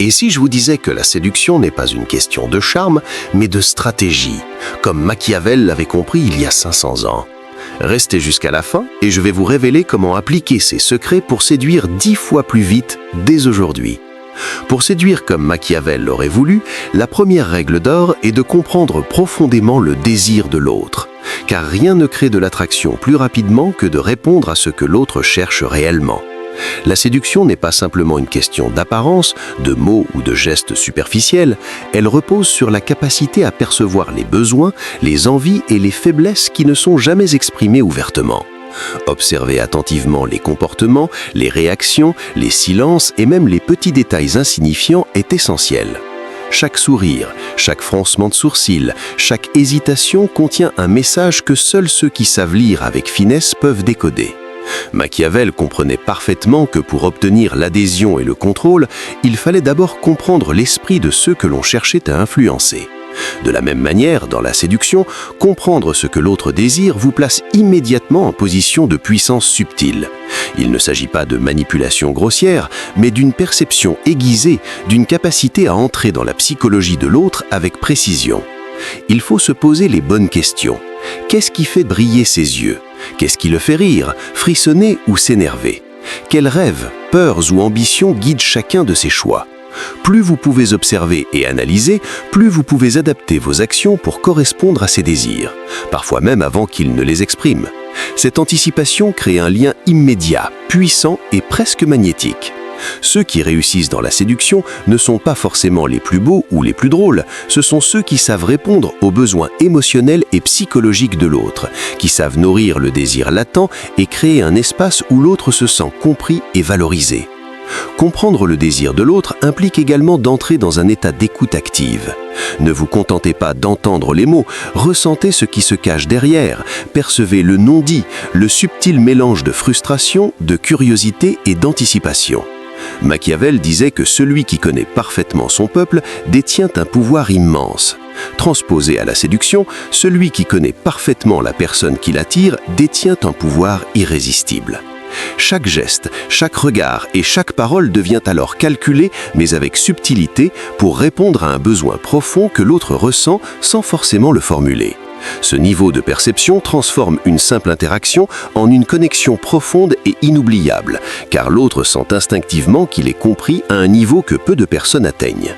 Et si je vous disais que la séduction n'est pas une question de charme, mais de stratégie, comme Machiavel l'avait compris il y a 500 ans? Restez jusqu'à la fin et je vais vous révéler comment appliquer ces secrets pour séduire 10 fois plus vite dès aujourd'hui. Pour séduire comme Machiavel l'aurait voulu, la première règle d'or est de comprendre profondément le désir de l'autre. Car rien ne crée de l'attraction plus rapidement que de répondre à ce que l'autre cherche réellement. La séduction n'est pas simplement une question d'apparence, de mots ou de gestes superficiels, elle repose sur la capacité à percevoir les besoins, les envies et les faiblesses qui ne sont jamais exprimées ouvertement. Observer attentivement les comportements, les réactions, les silences et même les petits détails insignifiants est essentiel. Chaque sourire, chaque froncement de sourcils, chaque hésitation contient un message que seuls ceux qui savent lire avec finesse peuvent décoder. Machiavel comprenait parfaitement que pour obtenir l'adhésion et le contrôle, il fallait d'abord comprendre l'esprit de ceux que l'on cherchait à influencer. De la même manière, dans la séduction, comprendre ce que l'autre désire vous place immédiatement en position de puissance subtile. Il ne s'agit pas de manipulation grossière, mais d'une perception aiguisée, d'une capacité à entrer dans la psychologie de l'autre avec précision. Il faut se poser les bonnes questions. Qu'est-ce qui fait briller ses yeux? Qu'est-ce qui le fait rire, frissonner ou s'énerver? Quels rêves, peurs ou ambitions guident chacun de ses choix? Plus vous pouvez observer et analyser, plus vous pouvez adapter vos actions pour correspondre à ses désirs, parfois même avant qu'il ne les exprime. Cette anticipation crée un lien immédiat, puissant et presque magnétique. Ceux qui réussissent dans la séduction ne sont pas forcément les plus beaux ou les plus drôles, ce sont ceux qui savent répondre aux besoins émotionnels et psychologiques de l'autre, qui savent nourrir le désir latent et créer un espace où l'autre se sent compris et valorisé. Comprendre le désir de l'autre implique également d'entrer dans un état d'écoute active. Ne vous contentez pas d'entendre les mots, ressentez ce qui se cache derrière, percevez le non-dit, le subtil mélange de frustration, de curiosité et d'anticipation. Machiavel disait que celui qui connaît parfaitement son peuple détient un pouvoir immense. Transposé à la séduction, celui qui connaît parfaitement la personne qui l'attire détient un pouvoir irrésistible. Chaque geste, chaque regard et chaque parole devient alors calculé, mais avec subtilité, pour répondre à un besoin profond que l'autre ressent sans forcément le formuler. Ce niveau de perception transforme une simple interaction en une connexion profonde et inoubliable, car l'autre sent instinctivement qu'il est compris à un niveau que peu de personnes atteignent.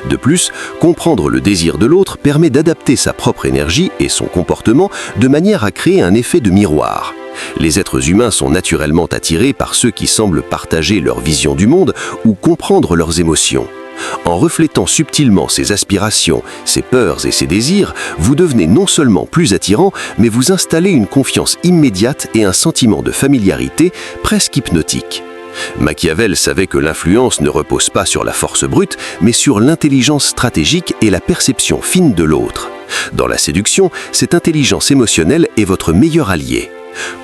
De plus, comprendre le désir de l'autre permet d'adapter sa propre énergie et son comportement de manière à créer un effet de miroir. Les êtres humains sont naturellement attirés par ceux qui semblent partager leur vision du monde ou comprendre leurs émotions. En reflétant subtilement ses aspirations, ses peurs et ses désirs, vous devenez non seulement plus attirant, mais vous installez une confiance immédiate et un sentiment de familiarité presque hypnotique. Machiavel savait que l'influence ne repose pas sur la force brute, mais sur l'intelligence stratégique et la perception fine de l'autre. Dans la séduction, cette intelligence émotionnelle est votre meilleur allié.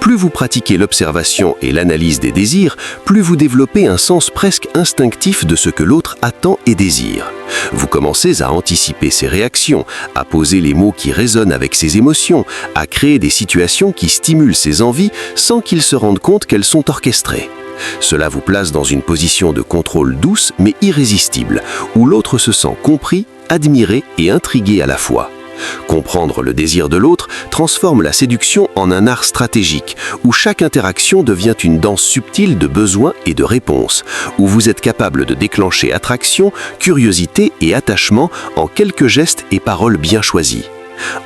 Plus vous pratiquez l'observation et l'analyse des désirs, plus vous développez un sens presque instinctif de ce que l'autre attend et désire. Vous commencez à anticiper ses réactions, à poser les mots qui résonnent avec ses émotions, à créer des situations qui stimulent ses envies sans qu'il se rende compte qu'elles sont orchestrées. Cela vous place dans une position de contrôle douce mais irrésistible, où l'autre se sent compris, admiré et intrigué à la fois. Comprendre le désir de l'autre transforme la séduction en un art stratégique, où chaque interaction devient une danse subtile de besoins et de réponses, où vous êtes capable de déclencher attraction, curiosité et attachement en quelques gestes et paroles bien choisis.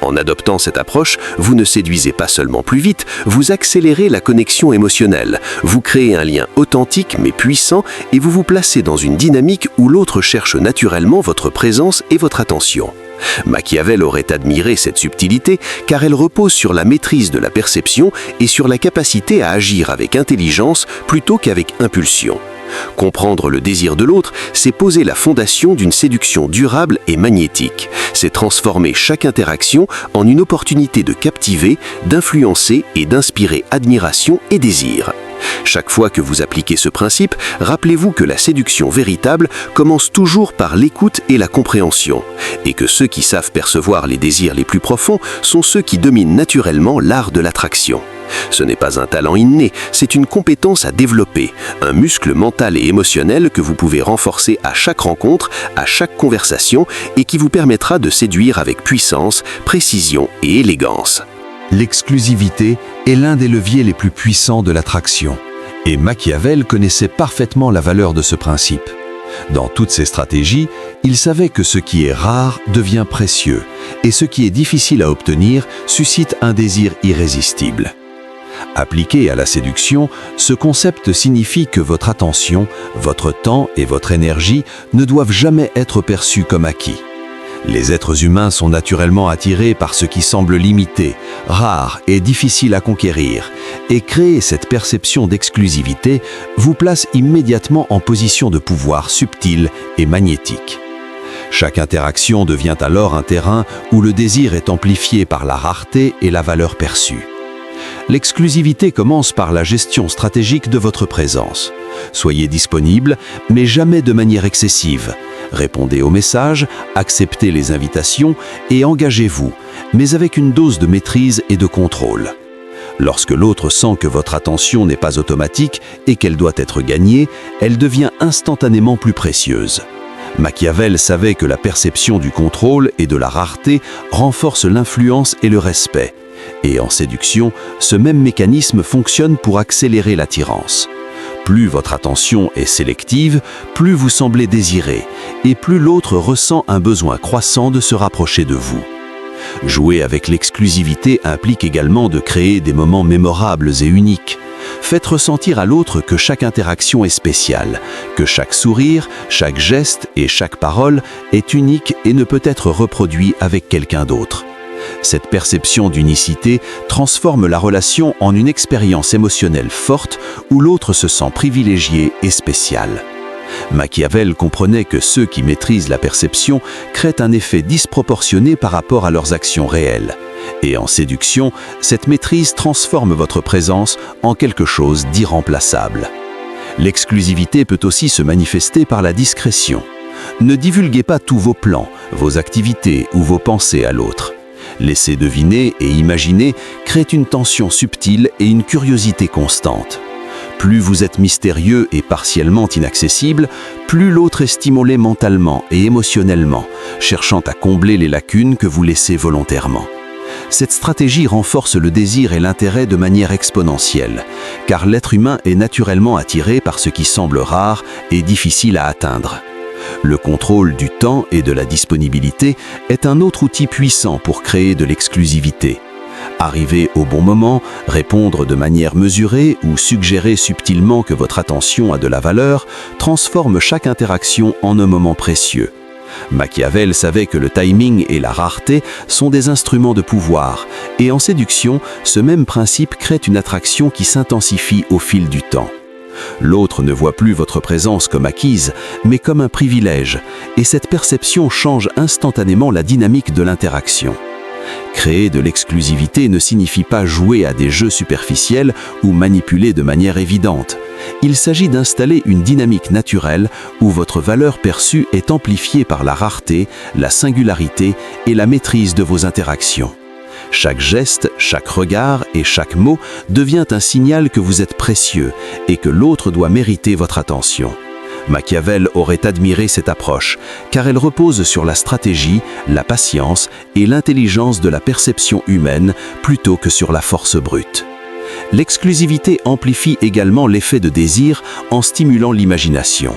En adoptant cette approche, vous ne séduisez pas seulement plus vite, vous accélérez la connexion émotionnelle, vous créez un lien authentique mais puissant et vous vous placez dans une dynamique où l'autre cherche naturellement votre présence et votre attention. Machiavel aurait admiré cette subtilité car elle repose sur la maîtrise de la perception et sur la capacité à agir avec intelligence plutôt qu'avec impulsion. Comprendre le désir de l'autre, c'est poser la fondation d'une séduction durable et magnétique. C'est transformer chaque interaction en une opportunité de captiver, d'influencer et d'inspirer admiration et désir. Chaque fois que vous appliquez ce principe, rappelez-vous que la séduction véritable commence toujours par l'écoute et la compréhension, et que ceux qui savent percevoir les désirs les plus profonds sont ceux qui dominent naturellement l'art de l'attraction. Ce n'est pas un talent inné, c'est une compétence à développer, un muscle mental et émotionnel que vous pouvez renforcer à chaque rencontre, à chaque conversation et qui vous permettra de séduire avec puissance, précision et élégance. L'exclusivité est l'un des leviers les plus puissants de l'attraction. Et Machiavel connaissait parfaitement la valeur de ce principe. Dans toutes ses stratégies, il savait que ce qui est rare devient précieux et ce qui est difficile à obtenir suscite un désir irrésistible. Appliqué à la séduction, ce concept signifie que votre attention, votre temps et votre énergie ne doivent jamais être perçus comme acquis. Les êtres humains sont naturellement attirés par ce qui semble limité, rare et difficile à conquérir, et créer cette perception d'exclusivité vous place immédiatement en position de pouvoir subtil et magnétique. Chaque interaction devient alors un terrain où le désir est amplifié par la rareté et la valeur perçue. L'exclusivité commence par la gestion stratégique de votre présence. Soyez disponible, mais jamais de manière excessive. Répondez aux messages, acceptez les invitations et engagez-vous, mais avec une dose de maîtrise et de contrôle. Lorsque l'autre sent que votre attention n'est pas automatique et qu'elle doit être gagnée, elle devient instantanément plus précieuse. Machiavel savait que la perception du contrôle et de la rareté renforce l'influence et le respect. Et en séduction, ce même mécanisme fonctionne pour accélérer l'attirance. Plus votre attention est sélective, plus vous semblez désirer, et plus l'autre ressent un besoin croissant de se rapprocher de vous. Jouer avec l'exclusivité implique également de créer des moments mémorables et uniques. Faites ressentir à l'autre que chaque interaction est spéciale, que chaque sourire, chaque geste et chaque parole est unique et ne peut être reproduit avec quelqu'un d'autre. Cette perception d'unicité transforme la relation en une expérience émotionnelle forte où l'autre se sent privilégié et spécial. Machiavel comprenait que ceux qui maîtrisent la perception créent un effet disproportionné par rapport à leurs actions réelles. Et en séduction, cette maîtrise transforme votre présence en quelque chose d'irremplaçable. L'exclusivité peut aussi se manifester par la discrétion. Ne divulguez pas tous vos plans, vos activités ou vos pensées à l'autre. Laisser deviner et imaginer crée une tension subtile et une curiosité constante. Plus vous êtes mystérieux et partiellement inaccessible, plus l'autre est stimulé mentalement et émotionnellement, cherchant à combler les lacunes que vous laissez volontairement. Cette stratégie renforce le désir et l'intérêt de manière exponentielle, car l'être humain est naturellement attiré par ce qui semble rare et difficile à atteindre. Le contrôle du temps et de la disponibilité est un autre outil puissant pour créer de l'exclusivité. Arriver au bon moment, répondre de manière mesurée ou suggérer subtilement que votre attention a de la valeur transforme chaque interaction en un moment précieux. Machiavel savait que le timing et la rareté sont des instruments de pouvoir, et en séduction, ce même principe crée une attraction qui s'intensifie au fil du temps. L'autre ne voit plus votre présence comme acquise, mais comme un privilège, et cette perception change instantanément la dynamique de l'interaction. Créer de l'exclusivité ne signifie pas jouer à des jeux superficiels ou manipuler de manière évidente. Il s'agit d'installer une dynamique naturelle où votre valeur perçue est amplifiée par la rareté, la singularité et la maîtrise de vos interactions. Chaque geste, chaque regard et chaque mot devient un signal que vous êtes précieux et que l'autre doit mériter votre attention. Machiavel aurait admiré cette approche, car elle repose sur la stratégie, la patience et l'intelligence de la perception humaine plutôt que sur la force brute. L'exclusivité amplifie également l'effet de désir en stimulant l'imagination.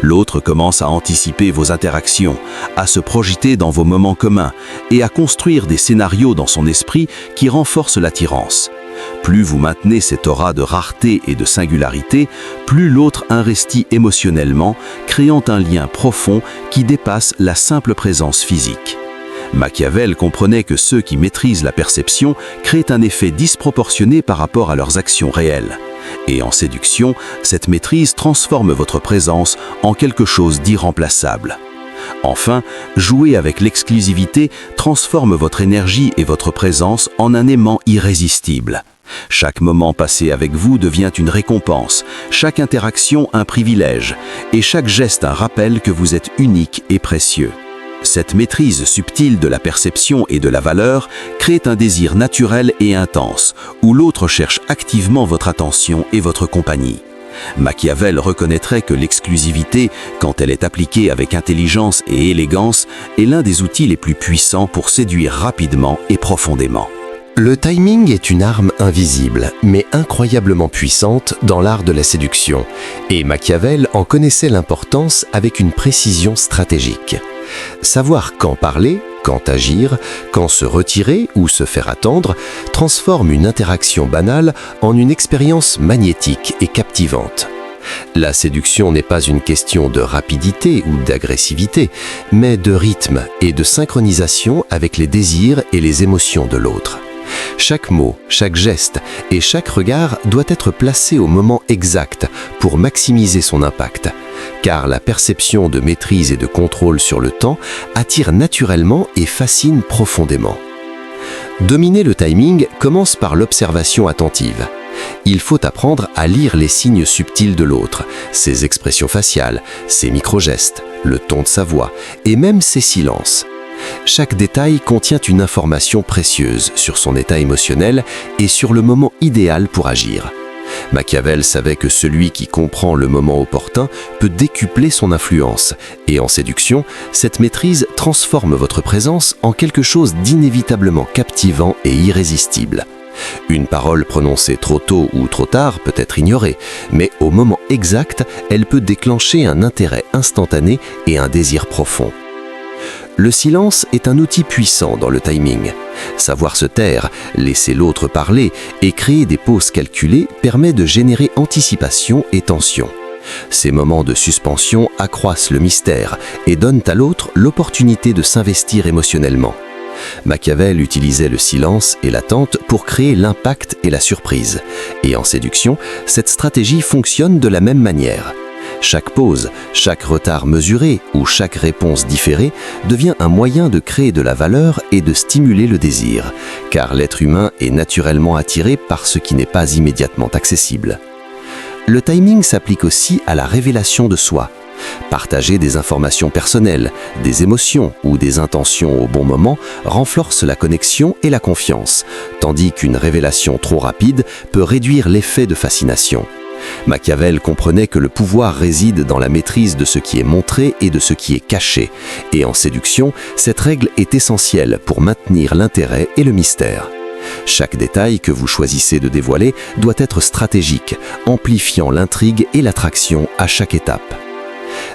L'autre commence à anticiper vos interactions, à se projeter dans vos moments communs et à construire des scénarios dans son esprit qui renforcent l'attirance. Plus vous maintenez cette aura de rareté et de singularité, plus l'autre investit émotionnellement, créant un lien profond qui dépasse la simple présence physique. Machiavel comprenait que ceux qui maîtrisent la perception créent un effet disproportionné par rapport à leurs actions réelles. Et en séduction, cette maîtrise transforme votre présence en quelque chose d'irremplaçable. Enfin, jouer avec l'exclusivité transforme votre énergie et votre présence en un aimant irrésistible. Chaque moment passé avec vous devient une récompense, chaque interaction un privilège, et chaque geste un rappel que vous êtes unique et précieux. Cette maîtrise subtile de la perception et de la valeur crée un désir naturel et intense, où l'autre cherche activement votre attention et votre compagnie. Machiavel reconnaîtrait que l'exclusivité, quand elle est appliquée avec intelligence et élégance, est l'un des outils les plus puissants pour séduire rapidement et profondément. Le timing est une arme invisible, mais incroyablement puissante dans l'art de la séduction, et Machiavel en connaissait l'importance avec une précision stratégique. Savoir quand parler, quand agir, quand se retirer ou se faire attendre, transforme une interaction banale en une expérience magnétique et captivante. La séduction n'est pas une question de rapidité ou d'agressivité, mais de rythme et de synchronisation avec les désirs et les émotions de l'autre. Chaque mot, chaque geste et chaque regard doit être placé au moment exact pour maximiser son impact, car la perception de maîtrise et de contrôle sur le temps attire naturellement et fascine profondément. Dominer le timing commence par l'observation attentive. Il faut apprendre à lire les signes subtils de l'autre, ses expressions faciales, ses micro-gestes, le ton de sa voix et même ses silences. Chaque détail contient une information précieuse sur son état émotionnel et sur le moment idéal pour agir. Machiavel savait que celui qui comprend le moment opportun peut décupler son influence, et en séduction, cette maîtrise transforme votre présence en quelque chose d'inévitablement captivant et irrésistible. Une parole prononcée trop tôt ou trop tard peut être ignorée, mais au moment exact, elle peut déclencher un intérêt instantané et un désir profond. Le silence est un outil puissant dans le timing. Savoir se taire, laisser l'autre parler et créer des pauses calculées permet de générer anticipation et tension. Ces moments de suspension accroissent le mystère et donnent à l'autre l'opportunité de s'investir émotionnellement. Machiavel utilisait le silence et l'attente pour créer l'impact et la surprise. Et en séduction, cette stratégie fonctionne de la même manière. Chaque pause, chaque retard mesuré ou chaque réponse différée devient un moyen de créer de la valeur et de stimuler le désir, car l'être humain est naturellement attiré par ce qui n'est pas immédiatement accessible. Le timing s'applique aussi à la révélation de soi. Partager des informations personnelles, des émotions ou des intentions au bon moment renforce la connexion et la confiance, tandis qu'une révélation trop rapide peut réduire l'effet de fascination. Machiavel comprenait que le pouvoir réside dans la maîtrise de ce qui est montré et de ce qui est caché, et en séduction, cette règle est essentielle pour maintenir l'intérêt et le mystère. Chaque détail que vous choisissez de dévoiler doit être stratégique, amplifiant l'intrigue et l'attraction à chaque étape.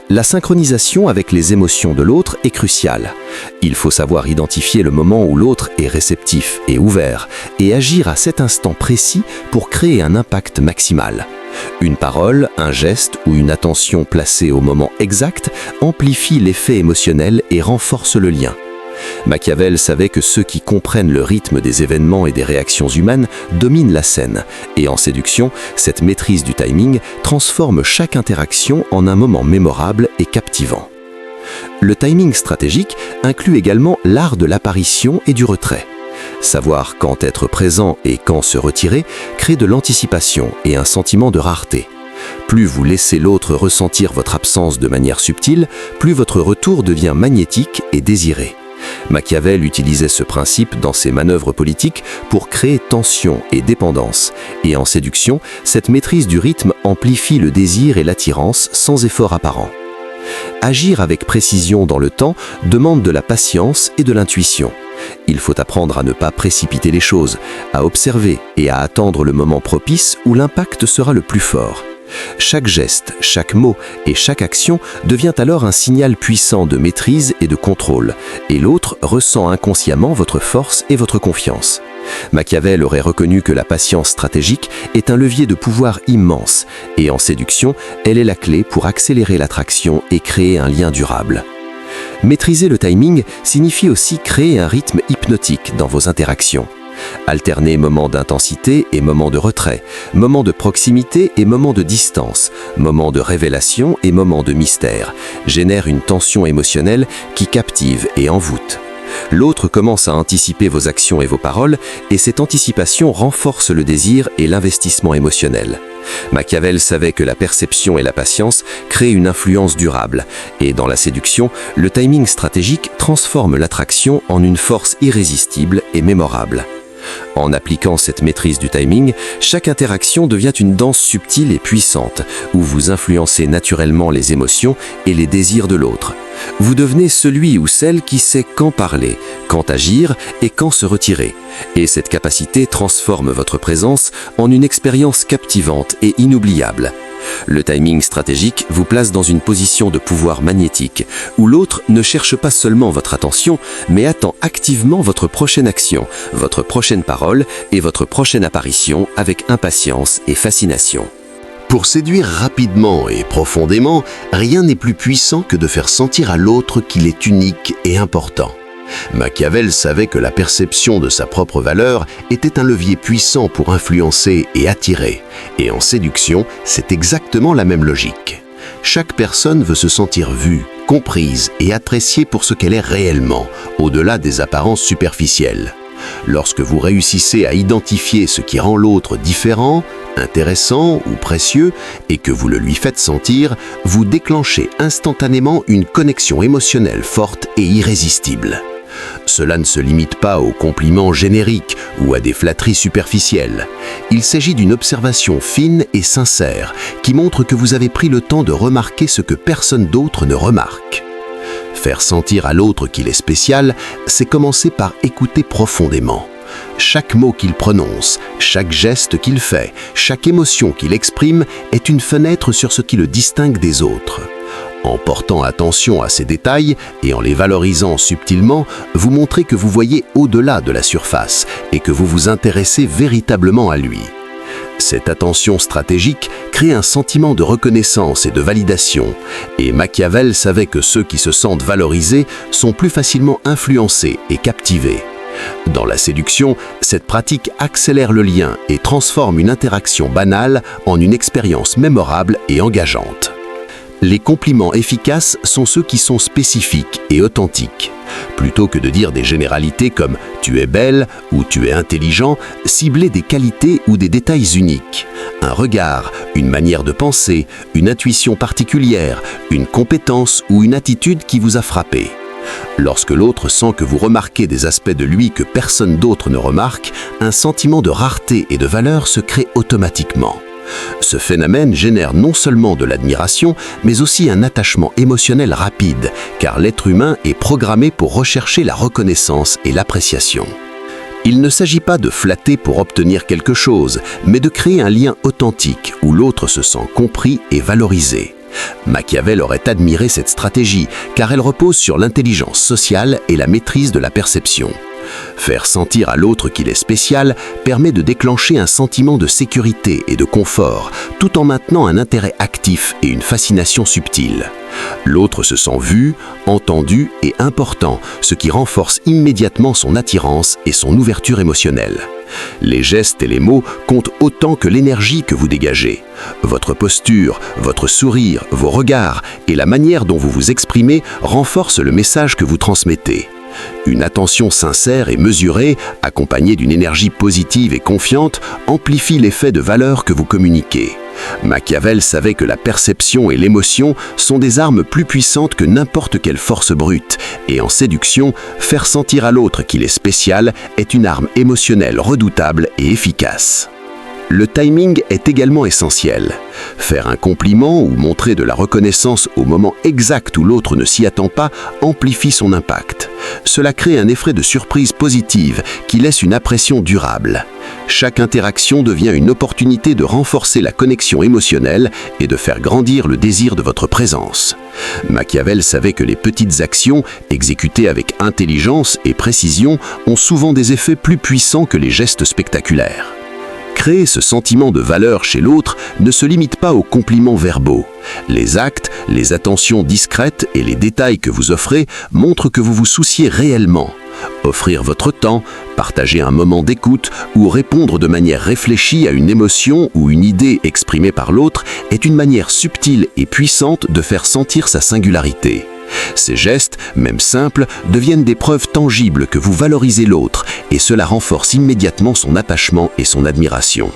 La synchronisation avec les émotions de l'autre est cruciale. Il faut savoir identifier le moment où l'autre est réceptif et ouvert, et agir à cet instant précis pour créer un impact maximal. Une parole, un geste ou une attention placée au moment exact amplifie l'effet émotionnel et renforce le lien. Machiavel savait que ceux qui comprennent le rythme des événements et des réactions humaines dominent la scène, et en séduction, cette maîtrise du timing transforme chaque interaction en un moment mémorable et captivant. Le timing stratégique inclut également l'art de l'apparition et du retrait. Savoir quand être présent et quand se retirer crée de l'anticipation et un sentiment de rareté. Plus vous laissez l'autre ressentir votre absence de manière subtile, plus votre retour devient magnétique et désiré. Machiavel utilisait ce principe dans ses manœuvres politiques pour créer tension et dépendance, et en séduction, cette maîtrise du rythme amplifie le désir et l'attirance sans effort apparent. Agir avec précision dans le temps demande de la patience et de l'intuition. Il faut apprendre à ne pas précipiter les choses, à observer et à attendre le moment propice où l'impact sera le plus fort. Chaque geste, chaque mot et chaque action devient alors un signal puissant de maîtrise et de contrôle, et l'autre ressent inconsciemment votre force et votre confiance. Machiavel aurait reconnu que la patience stratégique est un levier de pouvoir immense, et en séduction, elle est la clé pour accélérer l'attraction et créer un lien durable. Maîtriser le timing signifie aussi créer un rythme hypnotique dans vos interactions. Alterner moments d'intensité et moments de retrait, moments de proximité et moments de distance, moments de révélation et moments de mystère, génère une tension émotionnelle qui captive et envoûte. L'autre commence à anticiper vos actions et vos paroles, et cette anticipation renforce le désir et l'investissement émotionnel. Machiavel savait que la perception et la patience créent une influence durable, et dans la séduction, le timing stratégique transforme l'attraction en une force irrésistible et mémorable. En appliquant cette maîtrise du timing, chaque interaction devient une danse subtile et puissante, où vous influencez naturellement les émotions et les désirs de l'autre. Vous devenez celui ou celle qui sait quand parler, quand agir et quand se retirer. Et cette capacité transforme votre présence en une expérience captivante et inoubliable. Le timing stratégique vous place dans une position de pouvoir magnétique, où l'autre ne cherche pas seulement votre attention, mais attend activement votre prochaine action, votre prochaine parole et votre prochaine apparition avec impatience et fascination. Pour séduire rapidement et profondément, rien n'est plus puissant que de faire sentir à l'autre qu'il est unique et important. Machiavel savait que la perception de sa propre valeur était un levier puissant pour influencer et attirer. Et en séduction, c'est exactement la même logique. Chaque personne veut se sentir vue, comprise et appréciée pour ce qu'elle est réellement, au-delà des apparences superficielles. Lorsque vous réussissez à identifier ce qui rend l'autre différent, intéressant ou précieux, et que vous le lui faites sentir, vous déclenchez instantanément une connexion émotionnelle forte et irrésistible. Cela ne se limite pas aux compliments génériques ou à des flatteries superficielles. Il s'agit d'une observation fine et sincère qui montre que vous avez pris le temps de remarquer ce que personne d'autre ne remarque. Faire sentir à l'autre qu'il est spécial, c'est commencer par écouter profondément. Chaque mot qu'il prononce, chaque geste qu'il fait, chaque émotion qu'il exprime est une fenêtre sur ce qui le distingue des autres. En portant attention à ces détails et en les valorisant subtilement, vous montrez que vous voyez au-delà de la surface et que vous vous intéressez véritablement à lui. Cette attention stratégique crée un sentiment de reconnaissance et de validation, et Machiavel savait que ceux qui se sentent valorisés sont plus facilement influencés et captivés. Dans la séduction, cette pratique accélère le lien et transforme une interaction banale en une expérience mémorable et engageante. Les compliments efficaces sont ceux qui sont spécifiques et authentiques. Plutôt que de dire des généralités comme « tu es belle » ou « tu es intelligent », ciblez des qualités ou des détails uniques. Un regard, une manière de penser, une intuition particulière, une compétence ou une attitude qui vous a frappé. Lorsque l'autre sent que vous remarquez des aspects de lui que personne d'autre ne remarque, un sentiment de rareté et de valeur se crée automatiquement. Ce phénomène génère non seulement de l'admiration, mais aussi un attachement émotionnel rapide, car l'être humain est programmé pour rechercher la reconnaissance et l'appréciation. Il ne s'agit pas de flatter pour obtenir quelque chose, mais de créer un lien authentique où l'autre se sent compris et valorisé. Machiavel aurait admiré cette stratégie, car elle repose sur l'intelligence sociale et la maîtrise de la perception. Faire sentir à l'autre qu'il est spécial permet de déclencher un sentiment de sécurité et de confort, tout en maintenant un intérêt actif et une fascination subtile. L'autre se sent vu, entendu et important, ce qui renforce immédiatement son attirance et son ouverture émotionnelle. Les gestes et les mots comptent autant que l'énergie que vous dégagez. Votre posture, votre sourire, vos regards et la manière dont vous vous exprimez renforcent le message que vous transmettez. Une attention sincère et mesurée, accompagnée d'une énergie positive et confiante, amplifie l'effet de valeur que vous communiquez. Machiavel savait que la perception et l'émotion sont des armes plus puissantes que n'importe quelle force brute, et en séduction, faire sentir à l'autre qu'il est spécial est une arme émotionnelle redoutable et efficace. Le timing est également essentiel. Faire un compliment ou montrer de la reconnaissance au moment exact où l'autre ne s'y attend pas amplifie son impact. Cela crée un effet de surprise positive qui laisse une impression durable. Chaque interaction devient une opportunité de renforcer la connexion émotionnelle et de faire grandir le désir de votre présence. Machiavel savait que les petites actions, exécutées avec intelligence et précision, ont souvent des effets plus puissants que les gestes spectaculaires. Créer ce sentiment de valeur chez l'autre ne se limite pas aux compliments verbaux. Les actes, les attentions discrètes et les détails que vous offrez montrent que vous vous souciez réellement. Offrir votre temps, partager un moment d'écoute ou répondre de manière réfléchie à une émotion ou une idée exprimée par l'autre est une manière subtile et puissante de faire sentir sa singularité. Ces gestes, même simples, deviennent des preuves tangibles que vous valorisez l'autre et cela renforce immédiatement son attachement et son admiration.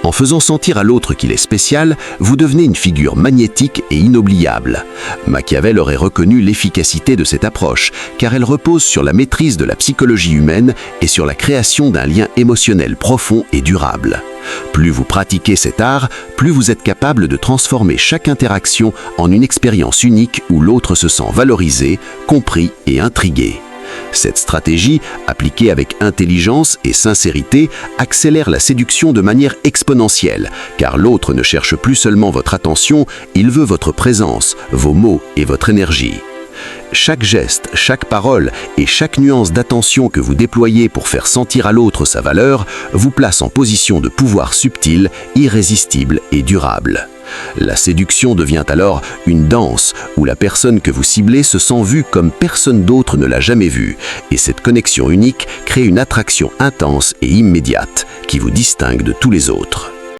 En faisant sentir à l'autre qu'il est spécial, vous devenez une figure magnétique et inoubliable. Machiavel aurait reconnu l'efficacité de cette approche, car elle repose sur la maîtrise de la psychologie humaine et sur la création d'un lien émotionnel profond et durable. Plus vous pratiquez cet art, plus vous êtes capable de transformer chaque interaction en une expérience unique où l'autre se sent valorisé, compris et intrigué. Cette stratégie, appliquée avec intelligence et sincérité, accélère la séduction de manière exponentielle, car l'autre ne cherche plus seulement votre attention, il veut votre présence, vos mots et votre énergie. Chaque geste, chaque parole et chaque nuance d'attention que vous déployez pour faire sentir à l'autre sa valeur vous place en position de pouvoir subtil, irrésistible et durable. La séduction devient alors une danse où la personne que vous ciblez se sent vue comme personne d'autre ne l'a jamais vue, et cette connexion unique crée une attraction intense et immédiate qui vous distingue de tous les autres.